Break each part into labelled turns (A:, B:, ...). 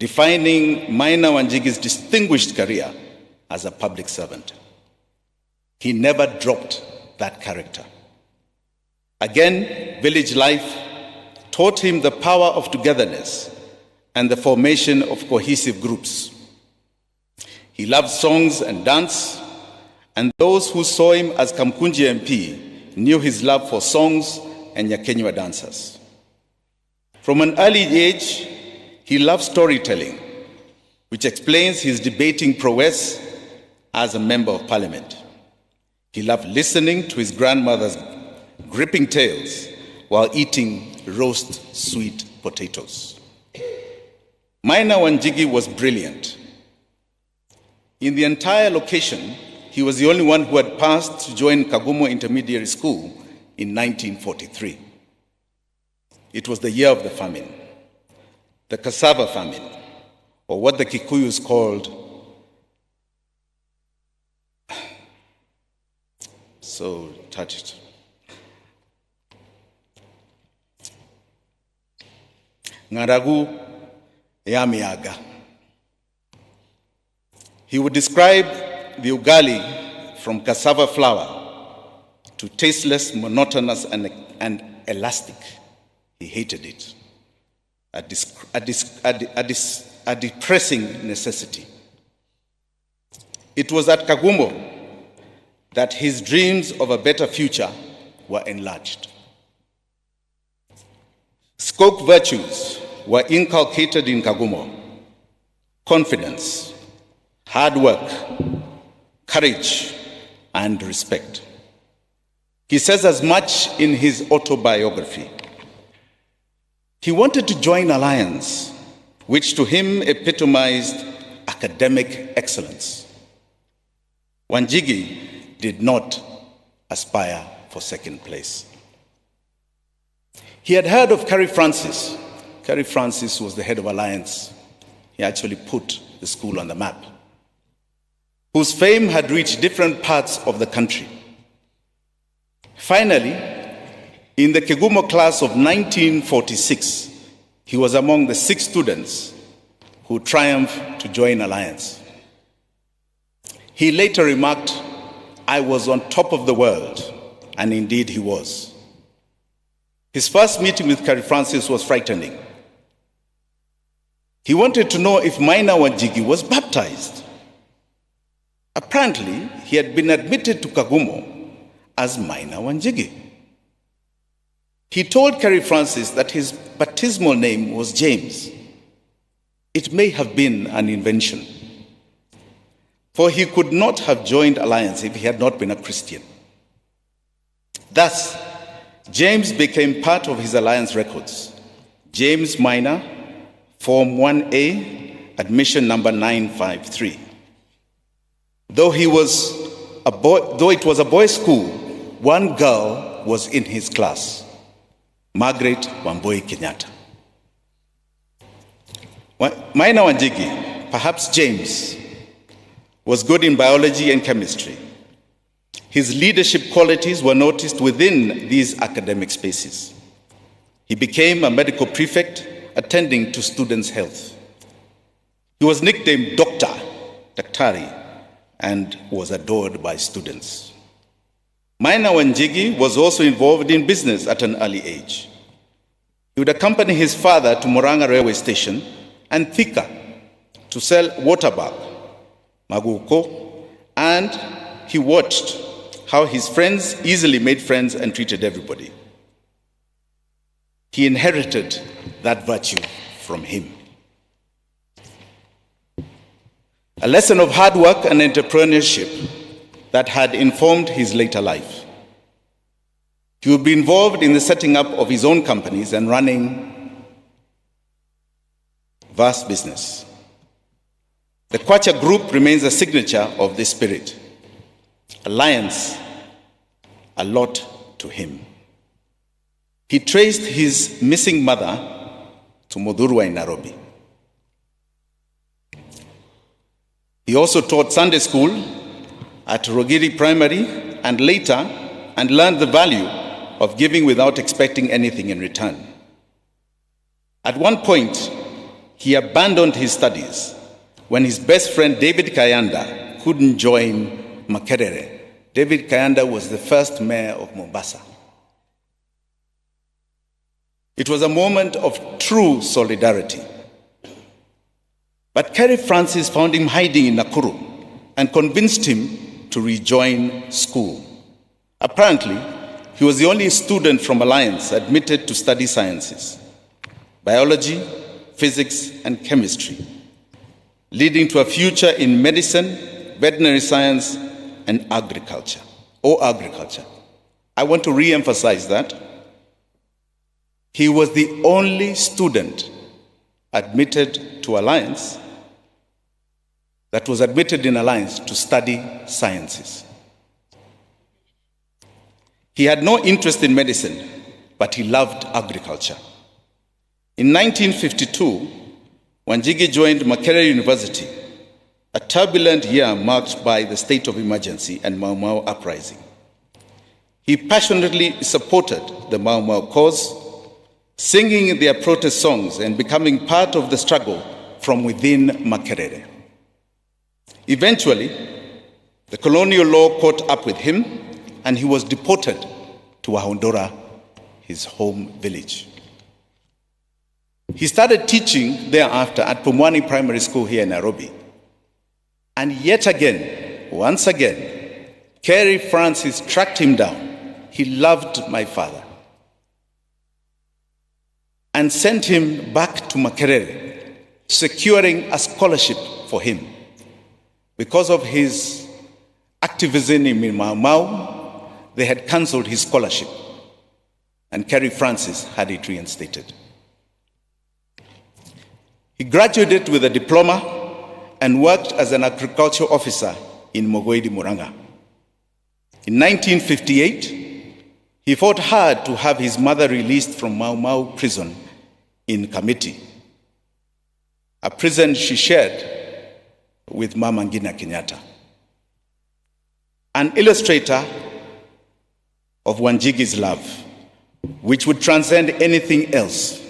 A: defining Maina Wanjigi's distinguished career as a public servant. He never dropped that character. Again, village life taught him the power of togetherness and the formation of cohesive groups. He loved songs and dance, and those who saw him as Kamkunji MP knew his love for songs and Nyakenywa dancers. From an early age, he loved storytelling, which explains his debating prowess as a member of parliament. He loved listening to his grandmother's gripping tales while eating roast sweet potatoes. Maina Wanjigi was brilliant. In the entire location, he was the only one who had passed to join Kagumo Intermediary School in 1943. It was the year of the famine, the cassava famine, or what the Kikuyus called, so touched, Ngaragu Yamiaga. He would describe the ugali from cassava flour to tasteless, monotonous, and elastic. He hated it. A depressing necessity. It was at Kagumo that his dreams of a better future were enlarged. Skoke virtues were inculcated in Kagumo: confidence, hard work, courage, and respect. He says as much in his autobiography. He wanted to join Alliance, which to him epitomized academic excellence. Wanjigi did not aspire for second place. He had heard of Carrie Francis. Carrie Francis was the head of Alliance. He actually put the school on the map, whose fame had reached different parts of the country. Finally, in the Kegumo class of 1946, he was among the 6 students who triumphed to join Alliance. He later remarked, "I was on top of the world," and indeed he was. His first meeting with Carrie Francis was frightening. He wanted to know if Maina Wanjigi was baptized. Apparently, he had been admitted to Kagumo as Maina Wanjigi. He told Carrie Francis that his baptismal name was James. It may have been an invention, for he could not have joined Alliance if he had not been a Christian. Thus, James became part of his Alliance records. James Maina, Form 1A, admission number 953. Though it was a boys' school, one girl was in his class, Margaret Wambui Kenyatta. Maina Wanjigi, perhaps James, was good in biology and chemistry. His leadership qualities were noticed within these academic spaces. He became a medical prefect, attending to students' health. He was nicknamed Dr. Daktari, and was adored by students. Maina Wanjigi was also involved in business at an early age. He would accompany his father to Murang'a railway station and Thika to sell waterbark, maguko, and he watched how his friends easily made friends and treated everybody. He inherited that virtue from him. A lesson of hard work and entrepreneurship that had informed his later life. He would be involved in the setting up of his own companies and running vast business. The Kwacha Group remains a signature of this spirit. Alliance, a lot to him. He traced his missing mother to Modurwa in Nairobi. He also taught Sunday school at Rogiri Primary and learned the value of giving without expecting anything in return. At one point, he abandoned his studies when his best friend David Kayanda couldn't join Makerere. David Kayanda was the first mayor of Mombasa. It was a moment of true solidarity. But Carey Francis found him hiding in Nakuru and convinced him to rejoin school. Apparently, he was the only student from Alliance admitted to study sciences, biology, physics, and chemistry, leading to a future in medicine, veterinary science, and agriculture. I want to re-emphasize that. He was the only student admitted to Alliance that was admitted in Alliance to study sciences. He had no interest in medicine, but he loved agriculture. In 1952, Wanjigi joined Makerere University, a turbulent year marked by the state of emergency and Mau Mau uprising. He passionately supported the Mau Mau cause, singing their protest songs and becoming part of the struggle from within Makerere. Eventually, the colonial law caught up with him and he was deported to Wahondora, his home village. He started teaching thereafter at Pumwani Primary School here in Nairobi. And yet again, once again, Carey Francis tracked him down. He loved my father and sent him back to Makerere, securing a scholarship for him. Because of his activism in Mau Mau, they had cancelled his scholarship, and Carey Francis had it reinstated. He graduated with a diploma and worked as an agricultural officer in Mogoidi, Murang'a. In 1958, he fought hard to have his mother released from Mau Mau prison in Kamiti, a prison she shared with Mama Ngina Kenyatta. An illustrator of Wanjigi's love, which would transcend anything else.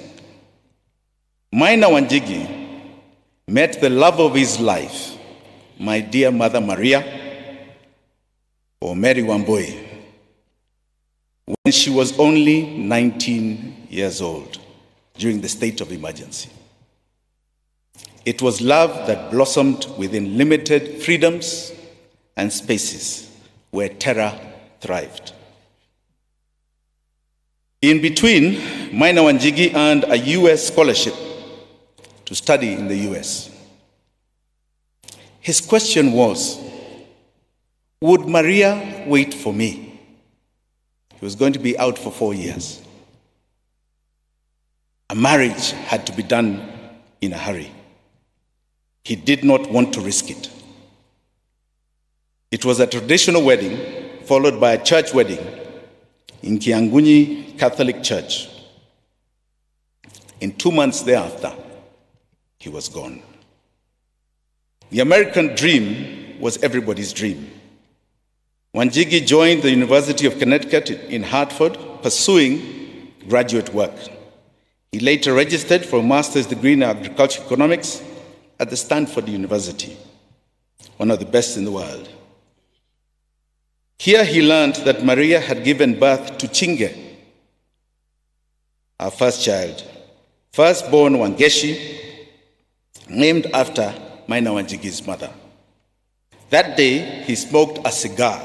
A: Maina Wanjigi met the love of his life, my dear Mother Maria, or Mary Wambui, when she was only 19 years old during the state of emergency. It was love that blossomed within limited freedoms and spaces where terror thrived. In between, Maina Wanjigi earned a US scholarship to study in the US. His question was, would Maria wait for me? He was going to be out for 4 years. A marriage had to be done in a hurry. He did not want to risk it. It was a traditional wedding followed by a church wedding in Kianguni Catholic Church. In 2 months thereafter, he was gone. The American dream was everybody's dream. Wanjigi joined the University of Connecticut in Hartford, pursuing graduate work. He later registered for a master's degree in agricultural economics at the Stanford University, one of the best in the world. Here he learned that Maria had given birth to Chinge, our first child, firstborn Wangeshi, named after Maina Wanjigi's mother. That day, he smoked a cigar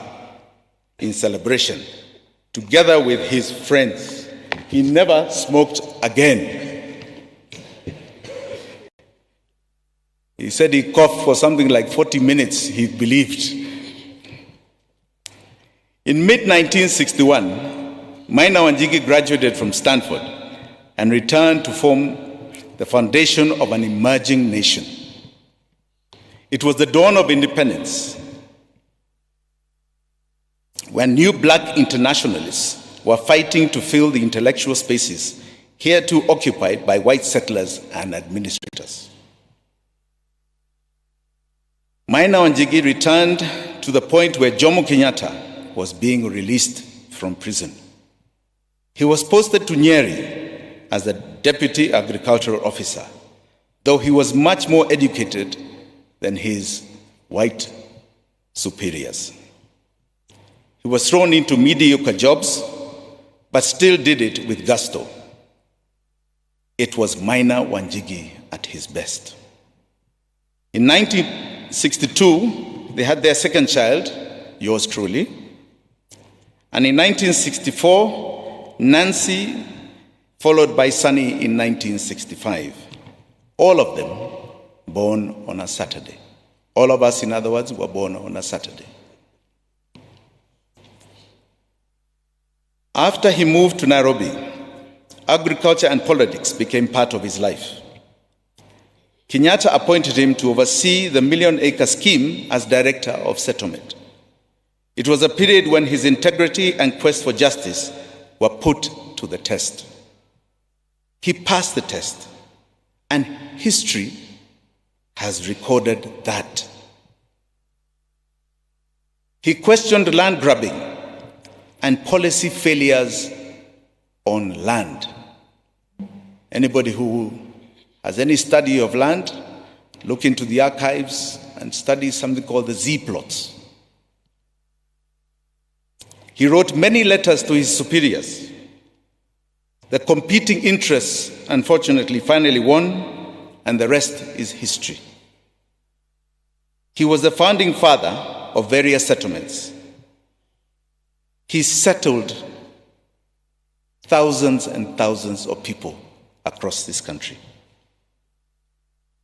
A: in celebration, together with his friends. He never smoked again. He said he coughed for something like 40 minutes, he believed. In mid-1961, Maina Wanjigi graduated from Stanford and returned to form the foundation of an emerging nation. It was the dawn of independence, when new black internationalists were fighting to fill the intellectual spaces hitherto occupied by white settlers and administrators. Maina Wanjigi returned to the point where Jomo Kenyatta was being released from prison. He was posted to Nyeri as the Deputy Agricultural Officer, though he was much more educated than his white superiors. He was thrown into mediocre jobs, but still did it with gusto. It was Maina Wanjigi at his best. In 1962, they had their second child, yours truly. And in 1964, Nancy, followed by Sunny in 1965. All of them born on a Saturday. All of us, in other words, were born on a Saturday. After he moved to Nairobi, agriculture and politics became part of his life. Kenyatta appointed him to oversee the million-acre scheme as director of settlement. It was a period when his integrity and quest for justice were put to the test. He passed the test, and history has recorded that. He questioned land grabbing and policy failures on land. Anybody who has any study of land, look into the archives and study something called the Z plots. He wrote many letters to his superiors. The competing interests, unfortunately, finally won, and the rest is history. He was the founding father of various settlements. He settled thousands and thousands of people across this country.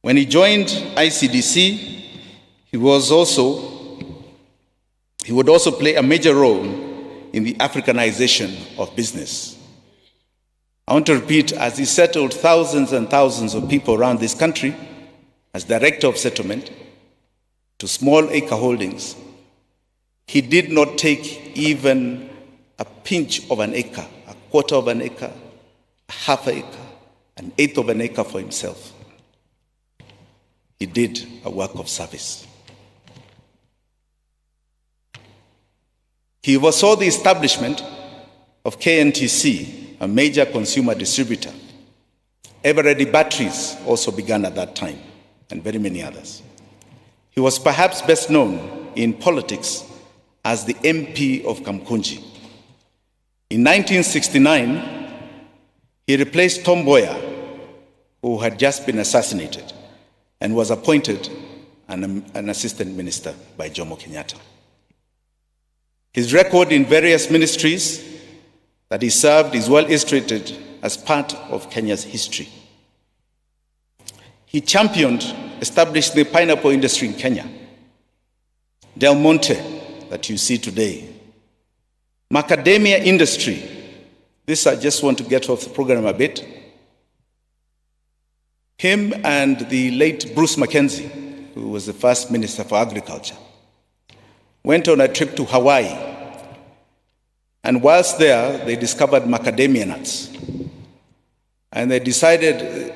A: When he joined ICDC, he would also play a major role in the Africanization of business. I want to repeat, as he settled thousands and thousands of people around this country as director of settlement to small acre holdings, he did not take even a pinch of an acre, a quarter of an acre, a half an acre, an eighth of an acre for himself. He did a work of service. He oversaw the establishment of KNTC, a major consumer distributor. Eveready Batteries also began at that time, and very many others. He was perhaps best known in politics as the MP of Kamkunji. In 1969, he replaced Tom Mboya, who had just been assassinated, and was appointed an assistant minister by Jomo Kenyatta. His record in various ministries that he served is well illustrated as part of Kenya's history. He championed establishing the pineapple industry in Kenya. Del Monte, that you see today. Macadamia industry. This I just want to get off the program a bit. Him and the late Bruce Mackenzie, who was the first Minister for Agriculture, went on a trip to Hawaii. And whilst there, they discovered macadamia nuts. And they decided,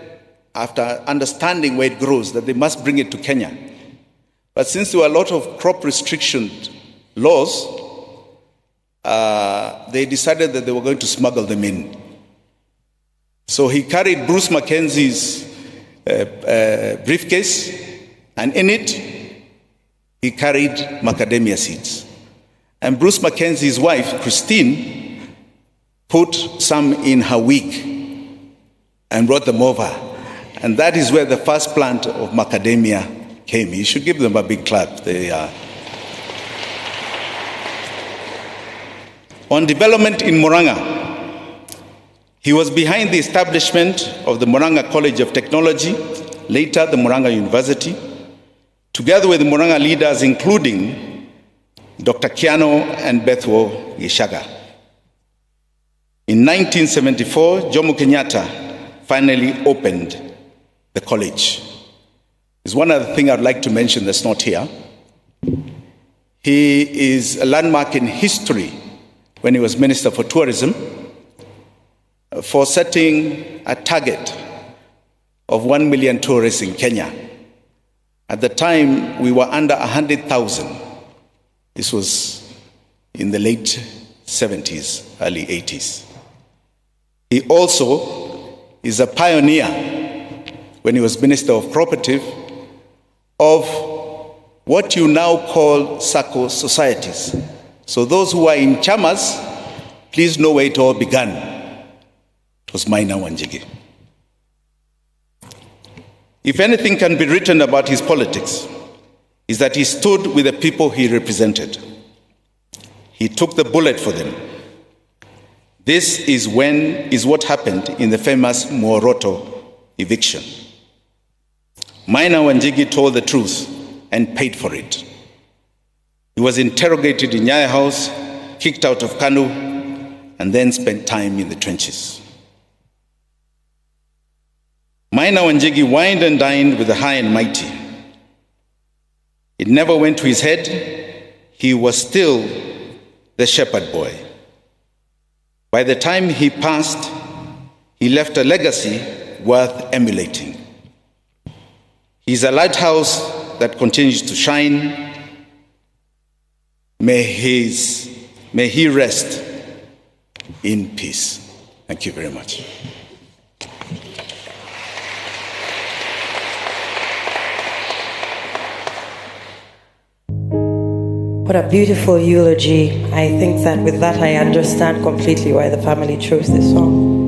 A: after understanding where it grows, that they must bring it to Kenya. But since there were a lot of crop restriction laws, they decided that they were going to smuggle them in. So he carried Bruce Mackenzie's briefcase, and in it, he carried macadamia seeds. And Bruce Mackenzie's wife, Christine, put some in her wig and brought them over. And that is where the first plant of macadamia came. You should give them a big clap. They are. On development in Murang'a, he was behind the establishment of the Murang'a College of Technology, later the Murang'a University, together with the Murang'a leaders including Dr. Kiano and Bethwo Gishaga. In 1974, Jomo Kenyatta finally opened the college. There's one other thing I'd like to mention that's not here. He is a landmark in history when he was Minister for Tourism for setting a target of 1 million tourists in Kenya. At the time, we were under 100,000. This was in the late 70s, early 80s. He also is a pioneer when he was Minister of Property, of what you now call Sacco societies. So those who are in chamas, please know where it all began. It was Maina Wanjigi. If anything can be written about his politics, is that he stood with the people he represented. He took the bullet for them. This is what happened in the famous Muoroto eviction. Maina Wanjigi told the truth and paid for it. He was interrogated in Nyaya House, kicked out of Kanu, and then spent time in the trenches. Maina Wanjigi wined and dined with the high and mighty. It never went to his head. He was still the shepherd boy. By the time he passed, he left a legacy worth emulating. He's a lighthouse that continues to shine. May he rest in peace. Thank you very much.
B: What a beautiful eulogy. I think that with that I understand completely why the family chose this song.